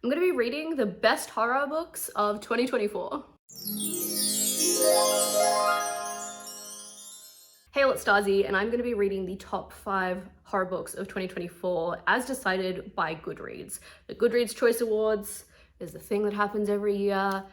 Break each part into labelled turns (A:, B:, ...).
A: I'm going to be reading the best horror books of 2024. Hey, it's Stasi, and I'm going to be reading the top 5 horror books of 2024 as decided by Goodreads. The Goodreads Choice Awards is the thing that happens every year.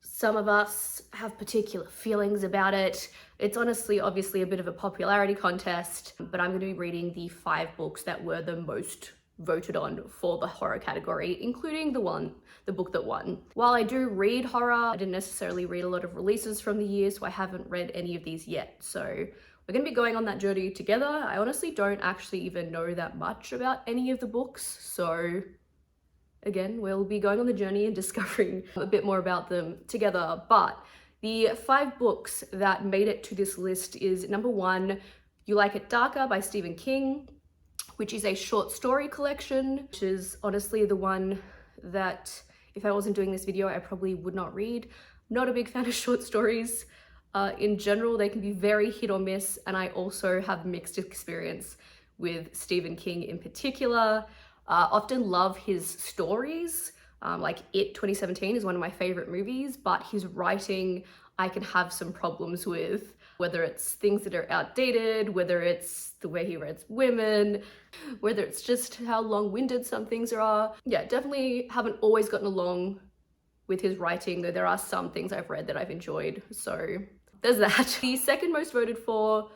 A: Some of us have particular feelings about it. It's honestly, obviously a bit of a popularity contest, but I'm going to be reading the 5 books that were the most voted on for the horror category, including the book that won. While I do read horror, I didn't necessarily read a lot of releases from the year, so I haven't read any of these yet. So we're going to be going on that journey together. I honestly don't actually even know that much about any of the books, so again, we'll be going on the journey and discovering a bit more about them together. But the 5 books that made it to this list is number 1, You Like It Darker by Stephen King, which is a short story collection, which is honestly the one that if I wasn't doing this video, I probably would not read. Not a big fan of short stories. In general, they can be very hit or miss, and I also have mixed experience with Stephen King in particular. Often love his stories, like It 2017 is one of my favorite movies, but his writing I can have some problems with, whether it's things that are outdated, whether it's the way he writes women, whether it's just how long-winded some things are. Yeah, definitely haven't always gotten along with his writing, though there are some things I've read that I've enjoyed, so there's that. The second most voted for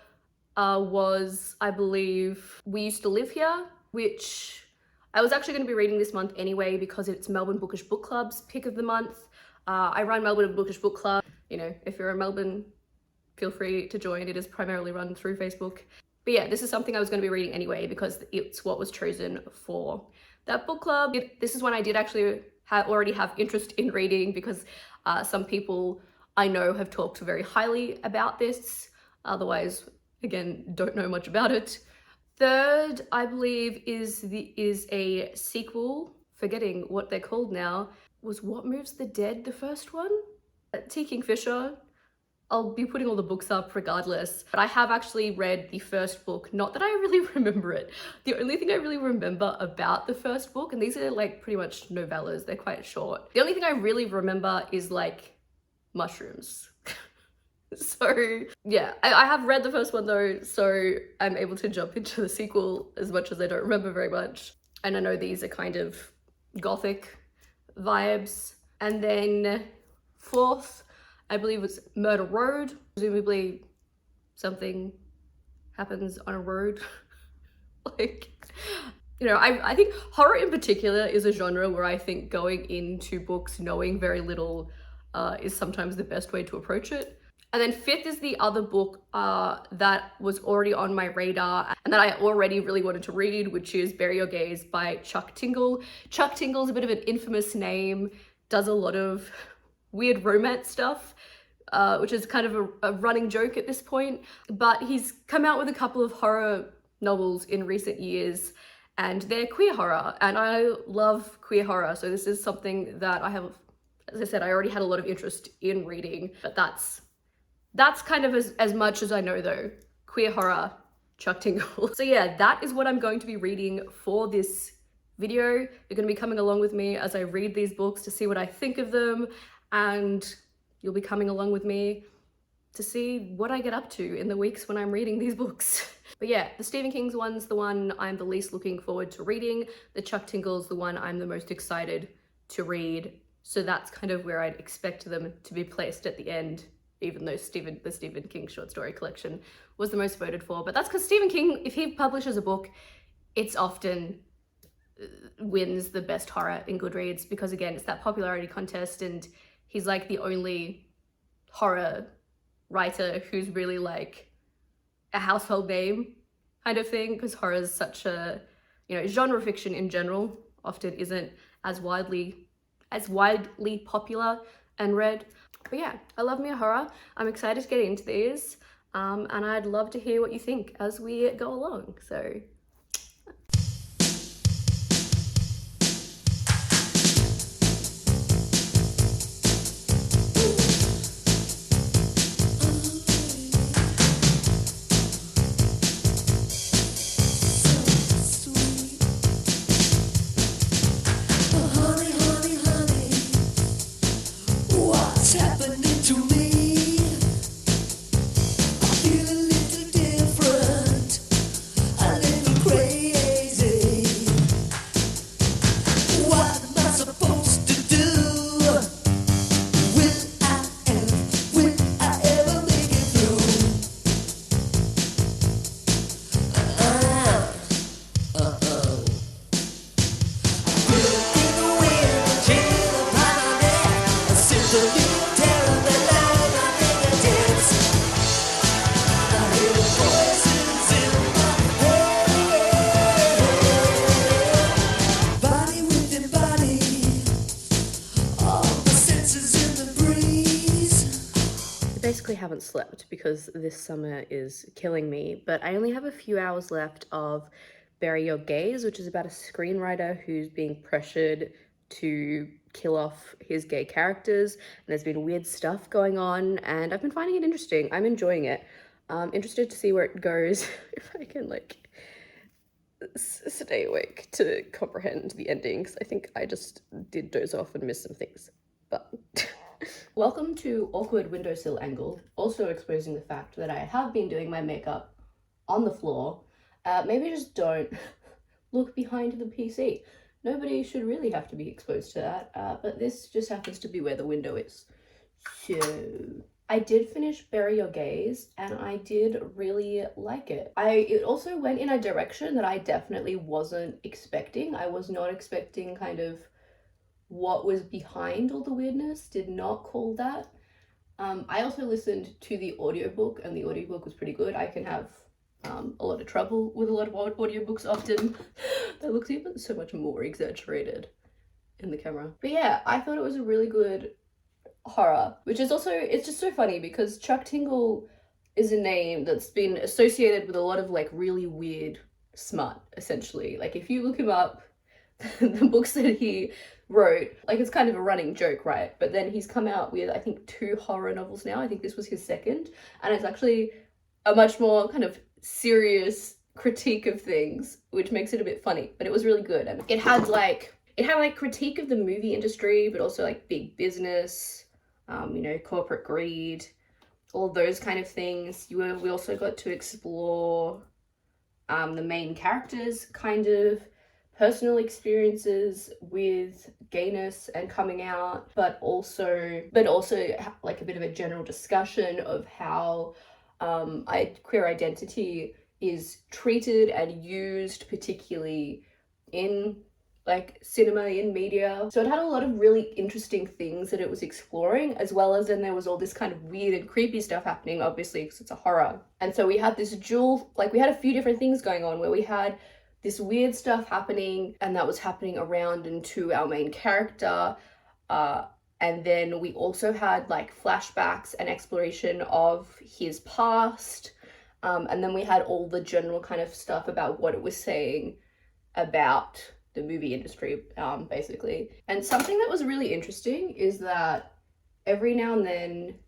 A: was, I believe, We Used to Live Here, which I was actually going to be reading this month anyway because it's Melbourne Bookish Book Club's pick of the month. I run Melbourne Bookish Book Club. You know, if you're in Melbourne, feel free to join. It is primarily run through Facebook. But yeah, this is something I was going to be reading anyway because it's what was chosen for that book club. This is one I did actually already have interest in reading because some people I know have talked very highly about this. Otherwise, again, don't know much about it. Third, I believe, is a sequel, forgetting what they're called now. Was What Moves the Dead the first one? T. Kingfisher. I'll be putting all the books up regardless, but I have actually read the first book. Not that I really remember it. The only thing I really remember about the first book, and these are like pretty much novellas, they're quite short. The only thing I really remember is like mushrooms. So yeah, I have read the first one though, so I'm able to jump into the sequel as much as I don't remember very much. And I know these are kind of gothic vibes. And then fourth, I believe it's Murder Road. Presumably something happens on a road. Like, you know, I think horror in particular is a genre where I think going into books knowing very little is sometimes the best way to approach it. And then fifth is the other book that was already on my radar and that I already really wanted to read, which is Bury Your Gaze by Chuck Tingle. Chuck Tingle's a bit of an infamous name, does a lot of weird romance stuff, which is kind of a running joke at this point. But he's come out with a couple of horror novels in recent years, and they're queer horror, and I love queer horror. So this is something that I have, as I said, I already had a lot of interest in reading, but that's kind of as much as I know though. Queer horror, Chuck Tingle. So yeah, that is what I'm going to be reading for this video. You're going to be coming along with me as I read these books to see what I think of them, and you'll be coming along with me to see what I get up to in the weeks when I'm reading these books. But yeah, the Stephen King's one's the one I'm the least looking forward to reading. The Chuck Tingle's the one I'm the most excited to read. So that's kind of where I'd expect them to be placed at the end, even though the Stephen King short story collection was the most voted for. But that's because Stephen King, if he publishes a book, it's often wins the best horror in Goodreads because, again, it's that popularity contest, and he's like the only horror writer who's really like a household name kind of thing, because horror is such a, you know, genre fiction in general often isn't as widely popular and read. But yeah, I love me a horror. I'm excited to get into these, and I'd love to hear what you think as we go along. So
B: honey.
A: basically haven't slept because this summer is killing me, but I only have a few hours left of Bury Your Gays, which is about a screenwriter who's being pressured to kill off his gay characters, and there's been weird stuff going on, and I've been finding it interesting. I'm enjoying it. I'm interested to see where it goes, if I can like stay awake to comprehend the ending, because I think I just did doze off and miss some things, but welcome to awkward windowsill angle, also exposing the fact that I have been doing my makeup on the floor. Maybe just don't look behind the PC. Nobody should really have to be exposed to that, but this just happens to be where the window is. So I did finish Bury Your Gays, and I did really like it. It also went in a direction that I definitely wasn't expecting. I was not expecting kind of what was behind all the weirdness, did not call that. I also listened to the audiobook, and the audiobook was pretty good. I can have a lot of trouble with a lot of audiobooks often. That looks even so much more exaggerated in the camera. But yeah, I thought it was a really good horror, which is also, it's just so funny because Chuck Tingle is a name that's been associated with a lot of like really weird smut, essentially. Like if you look him up, the books that he wrote, like it's kind of a running joke, right? But then he's come out with, I think, 2 horror novels now. I think this was his second, and it's actually a much more kind of serious critique of things, which makes it a bit funny, but it was really good. And it had like critique of the movie industry, but also like big business, you know, corporate greed, all those kind of things. We also got to explore the main characters' kind of personal experiences with gayness and coming out, but also like a bit of a general discussion of how queer identity is treated and used, particularly in like cinema, in media. So it had a lot of really interesting things that it was exploring, as well as then there was all this kind of weird and creepy stuff happening, obviously, because it's a horror. And so we had this we had a few different things going on where we had this weird stuff happening, and that was happening around and to our main character. And then we also had like flashbacks and exploration of his past. And then we had all the general kind of stuff about what it was saying about the movie industry, basically. And something that was really interesting is that every now and then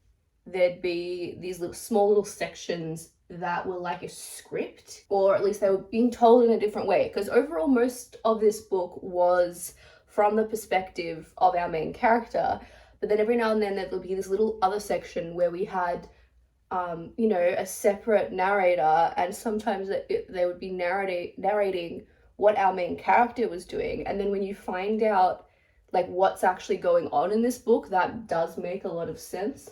A: there'd be these small little sections that were like a script, or at least they were being told in a different way, because overall most of this book was from the perspective of our main character, but then every now and then there would be this little other section where we had you know, a separate narrator, and sometimes they would be narrating what our main character was doing. And then when you find out like what's actually going on in this book, that does make a lot of sense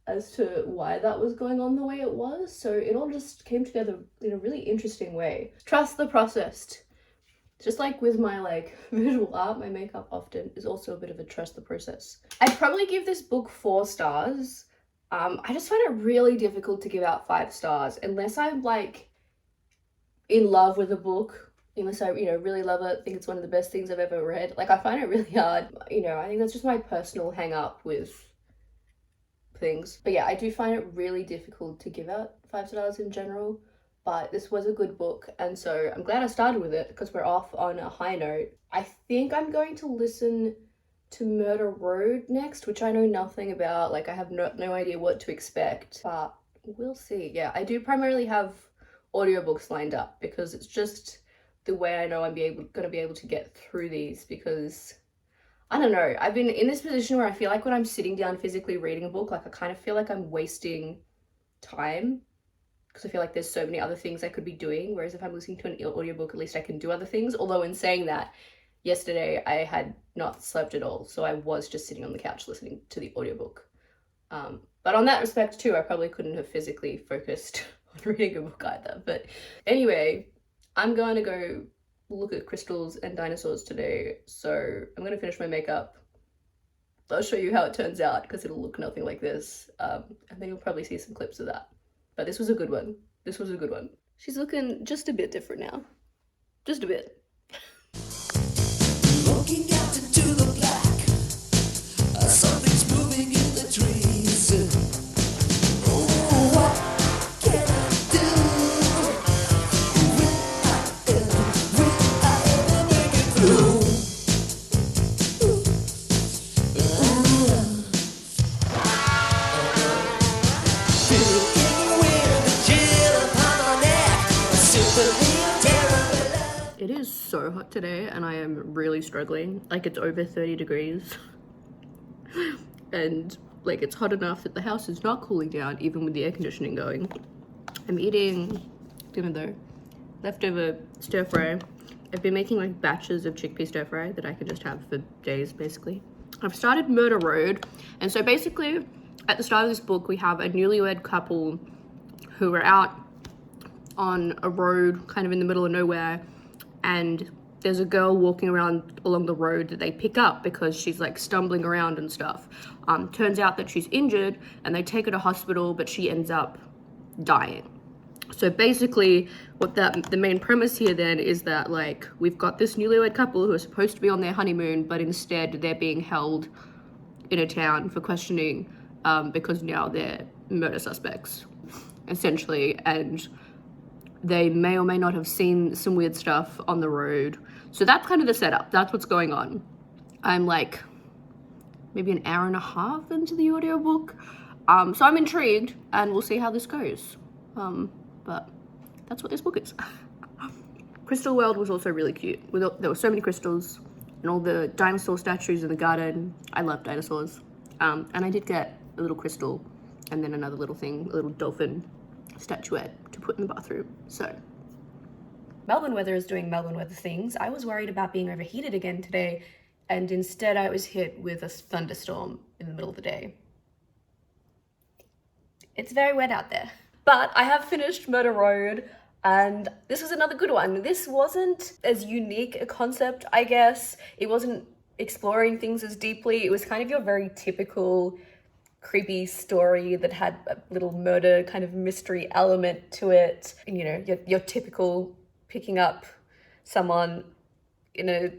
A: as to why that was going on the way it was. So it all just came together in a really interesting way. Trust the process. Just like with my like visual art, my makeup often is also a bit of a trust the process. I'd probably give this book 4 stars. I just find it really difficult to give out 5 stars unless I'm like in love with a book, unless I, you know, really love it, think it's one of the best things I've ever read. Like I find it really hard, you know, I think that's just my personal hang up with things. But yeah, I do find it really difficult to give out 5 stars in general, but this was a good book, and so I'm glad I started with it because we're off on a high note. I think I'm going to listen to Murder Road next, which I know nothing about. Like I have no idea what to expect, but we'll see. Yeah, I do primarily have audiobooks lined up because it's just the way I know I'm gonna be able to get through these, because I don't know, I've been in this position where I feel like when I'm sitting down physically reading a book, like I kind of feel like I'm wasting time because I feel like there's so many other things I could be doing, whereas if I'm listening to an audiobook, at least I can do other things. Although in saying that, yesterday I had not slept at all, so I was just sitting on the couch listening to the audiobook. But on that respect too, I probably couldn't have physically focused on reading a book either. But anyway, I'm going to go look at crystals and dinosaurs today, so I'm going to finish my makeup. I'll show you how it turns out because it'll look nothing like this, and then you'll probably see some clips of that. But this was a good one. This was a good one. She's looking just a bit different now. Just a bit.
B: Looking out into the black, something's moving in the trees.
A: It is so hot today and I am really struggling. Like, it's over 30 degrees and like it's hot enough that the house is not cooling down even with the air conditioning going. I'm eating dinner though, leftover stir fry. I've been making like batches of chickpea stir fry that I can just have for days basically. I've started Murder Road, and so basically at the start of this book we have a newlywed couple who are out on a road kind of in the middle of nowhere, and there's a girl walking around along the road that they pick up because she's like stumbling around and stuff. Turns out that she's injured and they take her to hospital, but she ends up dying. So basically what the main premise here then is that like we've got this newlywed couple who are supposed to be on their honeymoon, but instead they're being held in a town for questioning because now they're murder suspects essentially, and they may or may not have seen some weird stuff on the road. So that's kind of the setup. That's what's going on. I'm like maybe an hour and a half into the audiobook. So I'm intrigued and we'll see how this goes. But that's what this book is. Crystal World was also really cute. There were so many crystals and all the dinosaur statues in the garden. I love dinosaurs. And I did get a little crystal and then another little thing, a little dolphin statuette to put in the bathroom. So Melbourne weather is doing Melbourne weather things. I was worried about being overheated again today, and instead I was hit with a thunderstorm in the middle of the day. It's very wet out there. But I have finished Murder Road, and this was another good one. This wasn't as unique a concept, I guess. It wasn't exploring things as deeply. It was kind of your very typical creepy story that had a little murder kind of mystery element to it. And, you know, your typical picking up someone in a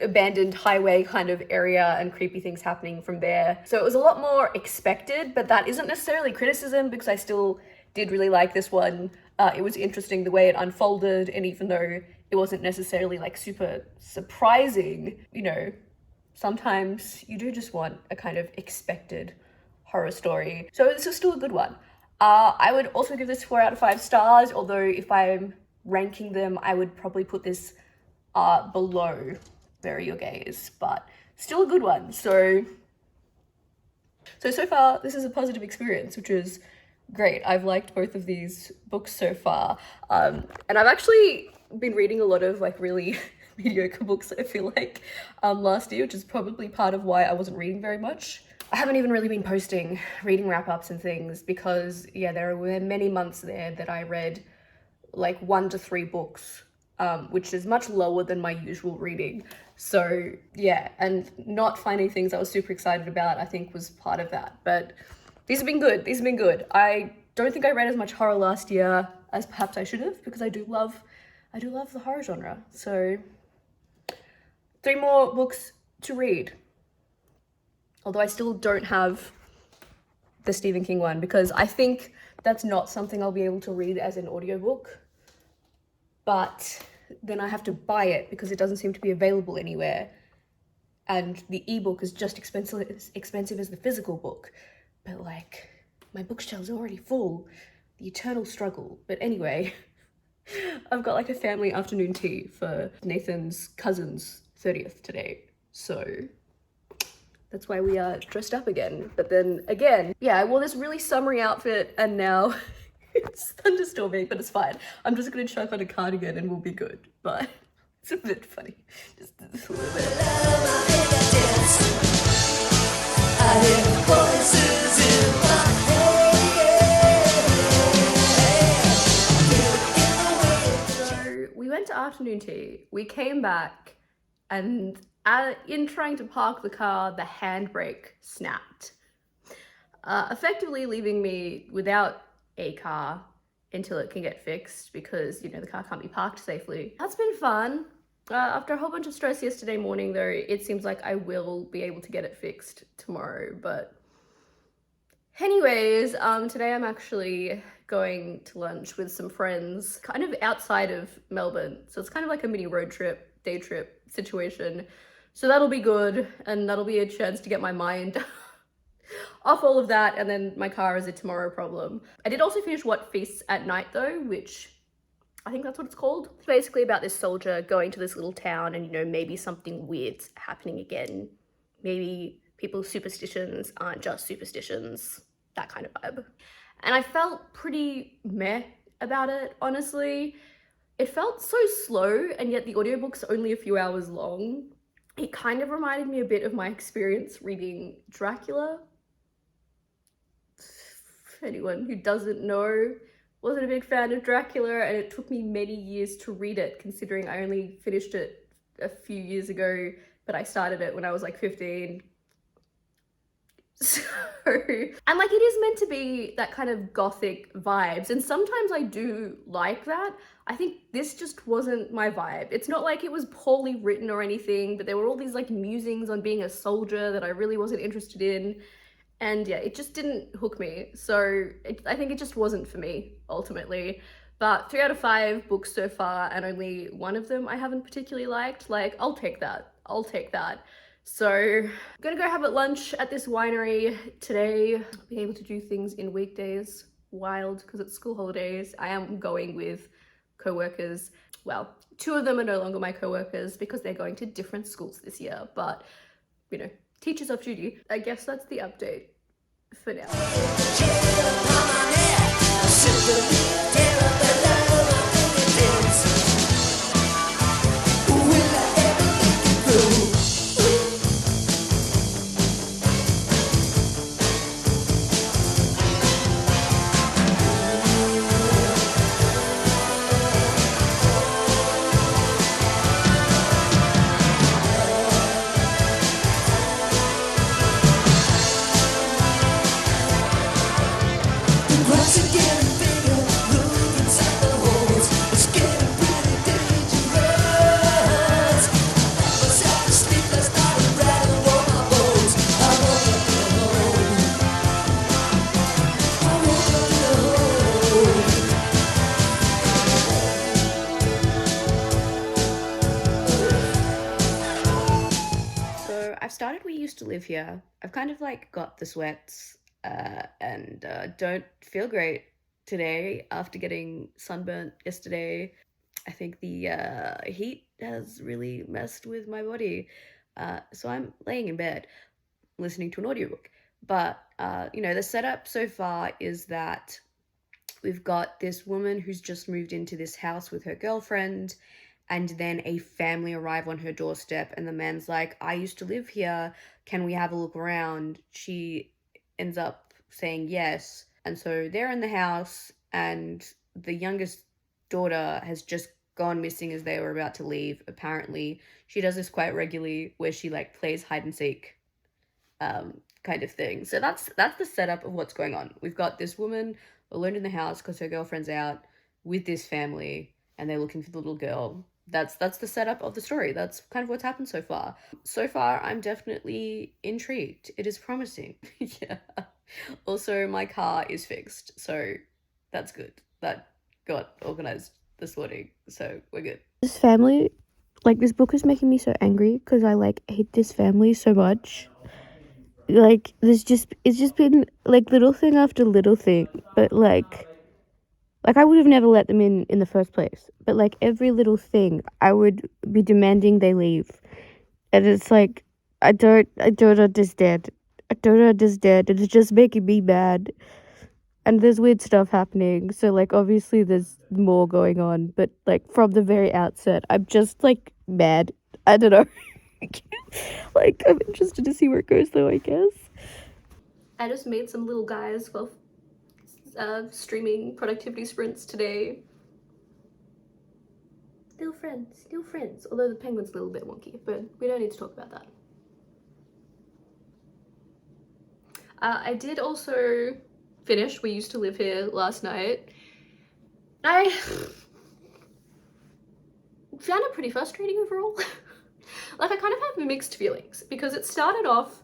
A: abandoned highway kind of area and creepy things happening from there. So it was a lot more expected, but that isn't necessarily criticism because I still did really like this one. It was interesting the way it unfolded, and even though it wasn't necessarily like super surprising, you know, sometimes you do just want a kind of expected horror story. So this was still a good one. I would also give this 4 out of 5 stars, although if I'm ranking them, I would probably put this below Bury Your Gaze, but still a good one. So far, this is a positive experience, which is great. I've liked both of these books so far. And I've actually been reading a lot of like really mediocre books, I feel like, last year, which is probably part of why I wasn't reading very much. I haven't even really been posting reading wrap-ups and things because, yeah, there were many months there that I read like 1 to 3 books, which is much lower than my usual reading. So yeah, and not finding things I was super excited about, I think, was part of that. But these have been good. These have been good. I don't think I read as much horror last year as perhaps I should have, because I do love the horror genre. So 3 more books to read. Although I still don't have the Stephen King one because I think that's not something I'll be able to read as an audiobook. But then I have to buy it because it doesn't seem to be available anywhere. And the ebook is just expensive as the physical book. But like, my bookshelves are already full. The eternal struggle. But anyway, I've got like a family afternoon tea for Nathan's cousin's 30th today. So that's why we are dressed up again. But then again, yeah, I wore this really summery outfit and now it's thunderstorming, but it's fine. I'm just gonna chuck on a cardigan and we'll be good. But it's a bit funny. Just a little bit. I hear voices in my head. So we went to afternoon tea. We came back and in trying to park the car, the handbrake snapped, effectively leaving me without a car until it can get fixed because, you know, the car can't be parked safely. That's been fun. After a whole bunch of stress yesterday morning, though, it seems like I will be able to get it fixed tomorrow. But anyways, today I'm actually going to lunch with some friends kind of outside of Melbourne. So it's kind of like a mini road trip, day trip situation. So that'll be good, and that'll be a chance to get my mind off all of that, and then my car is a tomorrow problem. I did also finish What Feasts at Night though, which I think that's what it's called. It's basically about this soldier going to this little town and, you know, maybe something weird's happening again. Maybe people's superstitions aren't just superstitions, that kind of vibe. And I felt pretty meh about it, honestly. It felt so slow, and yet the audiobook's only a few hours long. It kind of reminded me a bit of my experience reading Dracula. Anyone who doesn't know, wasn't a big fan of Dracula, and it took me many years to read it, considering I only finished it a few years ago, but I started it when I was like 15. So, and like, it is meant to be that kind of gothic vibes, and sometimes I do like that. I think this just wasn't my vibe. It's not like it was poorly written or anything, but there were all these like musings on being a soldier that I really wasn't interested in. And yeah, it just didn't hook me. So I think it just wasn't for me, ultimately. But 3 out of 5 books so far, and only one of them I haven't particularly liked. Like, I'll take that. I'll take that. So I'm gonna go have at lunch at this winery today. Be able to do things in weekdays. Wild, because it's school holidays. I am going with co-workers. Well, 2 of them are no longer my co-workers because they're going to different schools this year. But, you know, teachers off duty. I guess that's the update for now. I've started We Used to Live Here. I've kind of like got the sweats and don't feel great today after getting sunburnt yesterday. I think the heat has really messed with my body. So I'm laying in bed listening to an audiobook. But, you know, the setup so far is that we've got this woman who's just moved into this house with her girlfriend, and then a family arrive on her doorstep, and the man's like, I used to live here, can we have a look around? She ends up saying yes, and so they're in the house, and the youngest daughter has just gone missing as they were about to leave. Apparently she does this quite regularly, where she like plays hide and seek kind of thing. So that's the setup of what's going on. We've got this woman alone in the house because her girlfriend's out with this family, and they're looking for the little girl. That's the setup of the story. That's kind of what's happened so far. So far, I'm definitely intrigued. It is promising. Yeah. Also, my car is fixed, so that's good. That got organized this morning, so we're good. This family, like, this book is making me so angry because I like hate this family so much. Like, it's just been like little thing after little thing, but like I would have never let them in the first place, but like every little thing I would be demanding they leave, and it's like I don't understand. It's just making me mad, and there's weird stuff happening, so like obviously there's more going on, but like from the very outset I'm just like mad. I don't know. Like, I'm interested to see where it goes though, I guess. I just made some little guys while streaming productivity sprints today. Still friends. Although the penguin's a little bit wonky, but we don't need to talk about that. I did also finish We Used to Live Here last night. I found it pretty frustrating overall. Like, I kind of have mixed feelings, because it started off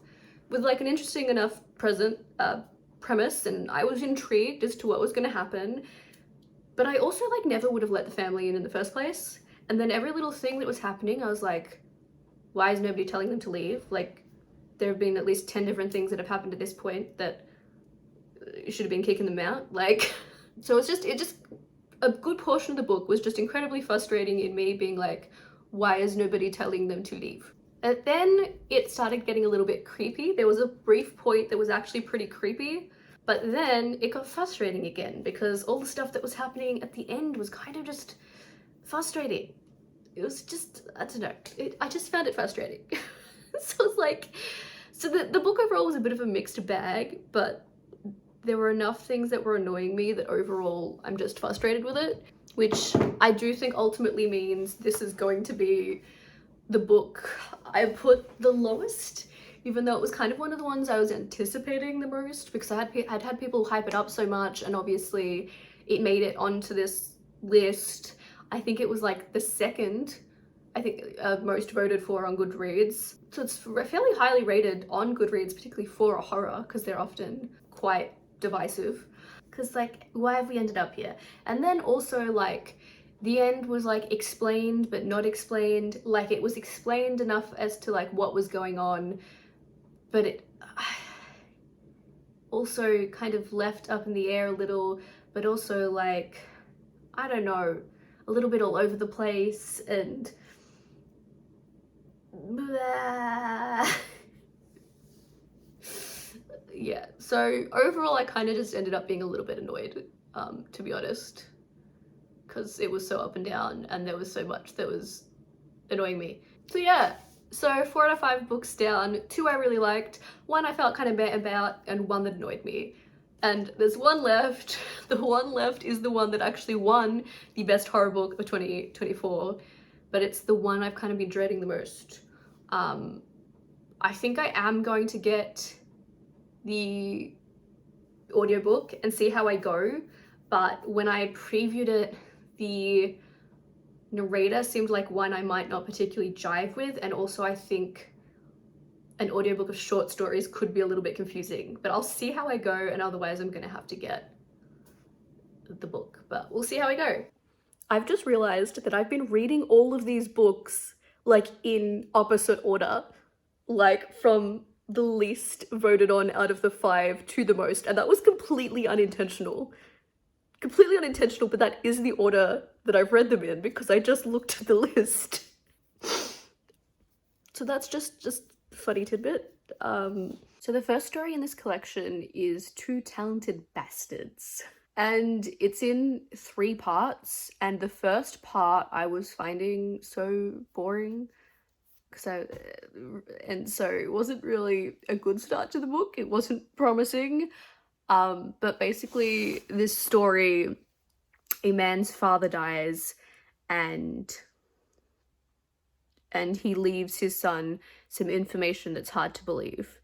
A: with like an interesting enough premise, and I was intrigued as to what was going to happen, but I also like never would have let the family in the first place. And then every little thing that was happening, I was like, why is nobody telling them to leave? Like, there have been at least 10 different things that have happened to this point that you should have been kicking them out. Like, so it just a good portion of the book was just incredibly frustrating in me being like, why is nobody telling them to leave? And then it started getting a little bit creepy. There was a brief point that was actually pretty creepy, but then it got frustrating again because all the stuff that was happening at the end was kind of just frustrating. It was just, I don't know, I just found it frustrating. So it's like, so the book overall was a bit of a mixed bag, but there were enough things that were annoying me that overall I'm just frustrated with it, which I do think ultimately means this is going to be the book I put the lowest, even though it was kind of one of the ones I was anticipating the most, because I'd had people hype it up so much, and obviously it made it onto this list. I think it was like the second, I think, most voted for on Goodreads. So it's fairly highly rated on Goodreads, particularly for a horror, because they're often quite divisive. Because like, why have we ended up here? And then also like, the end was like explained but not explained. Like it was explained enough as to like what was going on, but it also kind of left up in the air a little, but also like, I don't know, a little bit all over the place and blah. Yeah, so overall I kind of just ended up being a little bit annoyed, to be honest, because it was so up and down and there was so much that was annoying me. So yeah, so 4 out of 5 books down, 2 I really liked, 1 I felt kind of bad about, and 1 that annoyed me. And there's 1 left. The 1 left is the one that actually won the best horror book of 2024, but it's the one I've kind of been dreading the most. I think I am going to get the audiobook and see how I go, but when I previewed it, the narrator seemed like one I might not particularly jive with, and also I think an audiobook of short stories could be a little bit confusing, but I'll see how I go, and otherwise I'm gonna have to get the book, but we'll see how I go. I've just realized that I've been reading all of these books like in opposite order, like from the least voted on out of the 5 to the most, and that was completely unintentional. Completely unintentional, but that is the order that I've read them in because I just looked at the list. So that's just funny tidbit. So the first story in this collection is Two Talented Bastards, and it's in 3 parts, and the first part I was finding so boring, so it wasn't really a good start to the book. It wasn't promising. But basically this story, a man's father dies and he leaves his son some information that's hard to believe.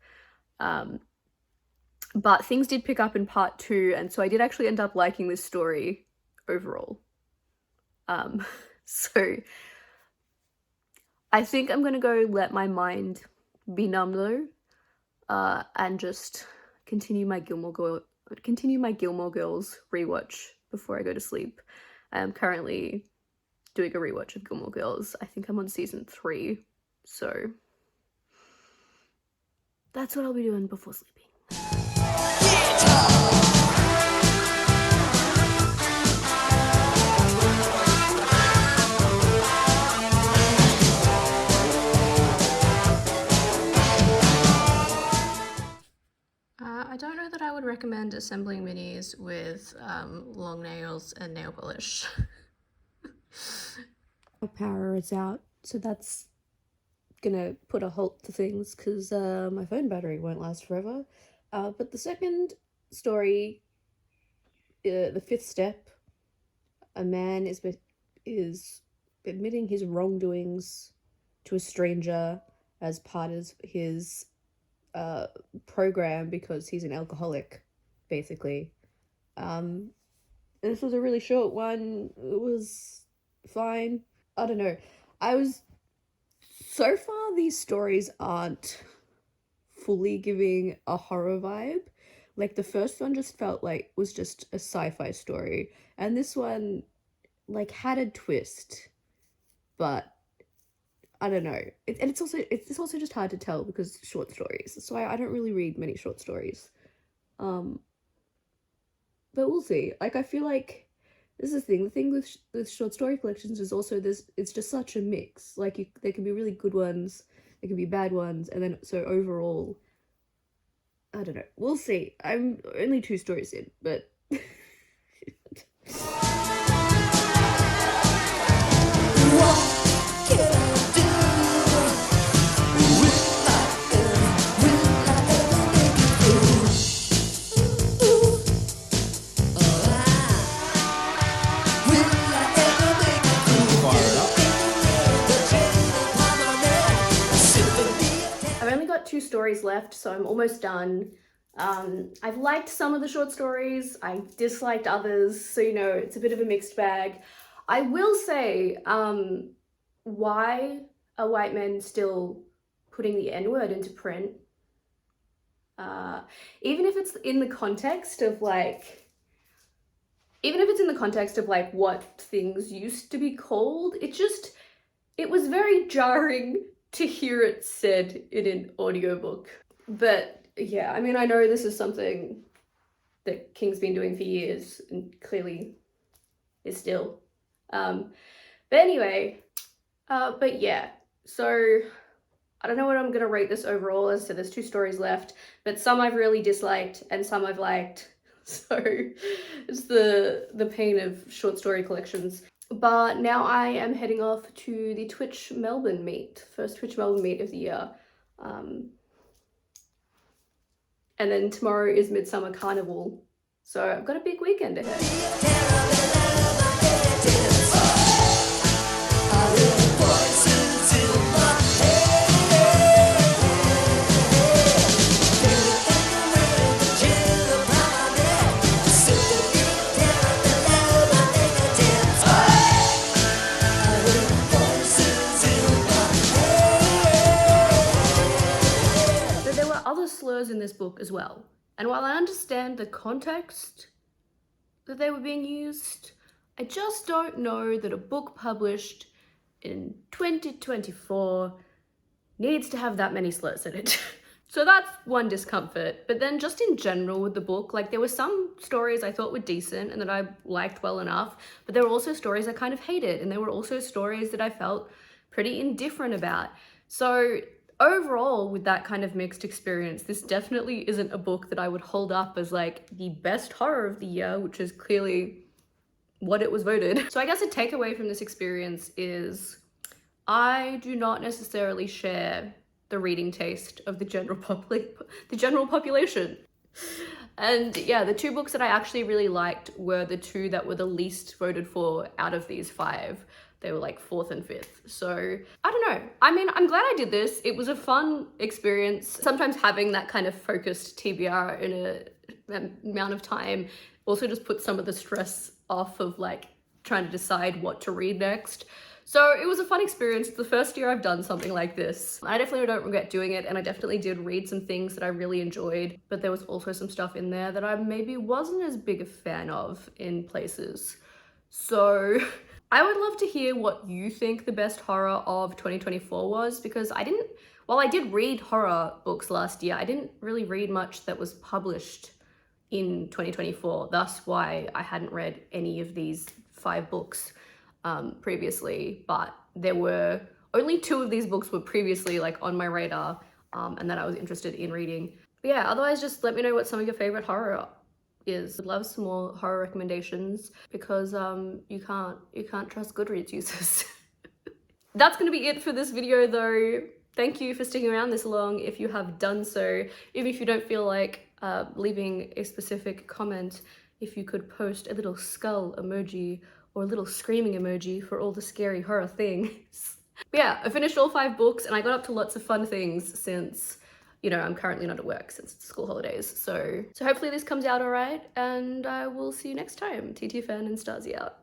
A: But things did pick up in part 2, and so I did actually end up liking this story overall. So I think I'm gonna go let my mind be numb though, and just continue my Gilmore Girls rewatch before I go to sleep. I am currently doing a rewatch of Gilmore Girls. I think I'm on season 3, so that's what I'll be doing before sleeping. I don't know that I would recommend assembling minis with long nails and nail polish. Power is out, so that's gonna put a halt to things because my phone battery won't last forever. But the second story, the 5th step, a man is admitting his wrongdoings to a stranger as part of his program because he's an alcoholic, basically. This was a really short one. It was fine. I don't know. So far these stories aren't fully giving a horror vibe. Like the first one just felt like was just a sci-fi story, and this one like had a twist, but I don't know. It's also just hard to tell because short stories. So I don't really read many short stories. But we'll see. Like I feel like This is the thing with short story collections is also this, it's just such a mix. Like there can be really good ones, there can be bad ones, and then so overall, I don't know, we'll see. I'm only 2 stories in, but I've only got 2 stories left, so I'm almost done. I've liked some of the short stories, I disliked others, so you know, it's a bit of a mixed bag. I will say, why are white men still putting the N-word into print? Even if it's in the context of like, what things used to be called, it was very jarring to hear it said in an audiobook. But yeah, I mean, I know this is something that King's been doing for years and clearly is still. But anyway, but yeah, so I don't know what I'm gonna rate this overall. As I said, there's 2 stories left, but some I've really disliked and some I've liked. So it's the pain of short story collections. But now I am heading off to the Twitch Melbourne meet, first Twitch Melbourne meet of the year. And then tomorrow is Midsummer Carnival. So I've got a big weekend ahead. Other slurs in this book as well, and while I understand the context that they were being used, I just don't know that a book published in 2024 needs to have that many slurs in it. So that's one discomfort. But then just in general with the book, like there were some stories I thought were decent and that I liked well enough, but there were also stories I kind of hated, and there were also stories that I felt pretty indifferent about. So overall, with that kind of mixed experience, this definitely isn't a book that I would hold up as like the best horror of the year, which is clearly what it was voted. So I guess a takeaway from this experience is I do not necessarily share the reading taste of the general population. And yeah, the 2 books that I actually really liked were the 2 that were the least voted for out of these 5. They were like 4th and 5th. So I don't know. I mean, I'm glad I did this. It was a fun experience. Sometimes having that kind of focused TBR in an amount of time also just puts some of the stress off of like trying to decide what to read next. So it was a fun experience. It's the first year I've done something like this. I definitely don't regret doing it, and I definitely did read some things that I really enjoyed, but there was also some stuff in there that I maybe wasn't as big a fan of in places. So I would love to hear what you think the best horror of 2024 was, because while I did read horror books last year, I didn't really read much that was published in 2024. That's why I hadn't read any of these 5 books previously, but there were only 2 of these books were previously like on my radar and that I was interested in reading. But yeah, otherwise just let me know what some of your favorite horror is. I'd love some more horror recommendations, because you can't trust Goodreads users. That's gonna be it for this video though. Thank you for sticking around this long if you have done so. Even if you don't feel like leaving a specific comment, if you could post a little skull emoji or a little screaming emoji for all the scary horror things. But yeah, I finished all 5 books and I got up to lots of fun things since, you know, I'm currently not at work since it's school holidays. So hopefully this comes out all right, and I will see you next time. TT Fan and Stasi out.